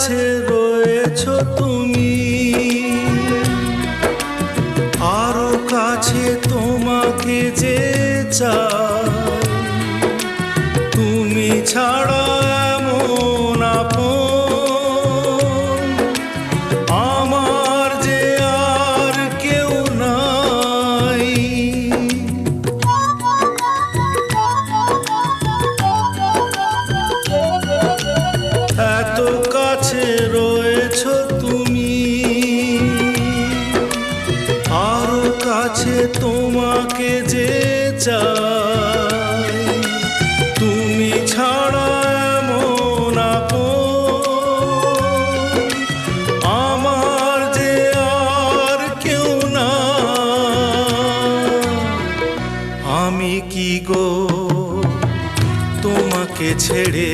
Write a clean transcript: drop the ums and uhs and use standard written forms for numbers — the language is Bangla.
কাছে রয়েছো তুমি, আরো কাছে তোমাকে যে চাই, তুমি ছাড়া এমন আপন আমার যে আর কেউ নাই। এত কাছে রয়েছো তুমি, আরো কাছে তোমাকে যে চাই, তুমি ছাড়া এমন আপন আমার যে আর কেউ না। আমি কি গো তোমাকে ছেড়ে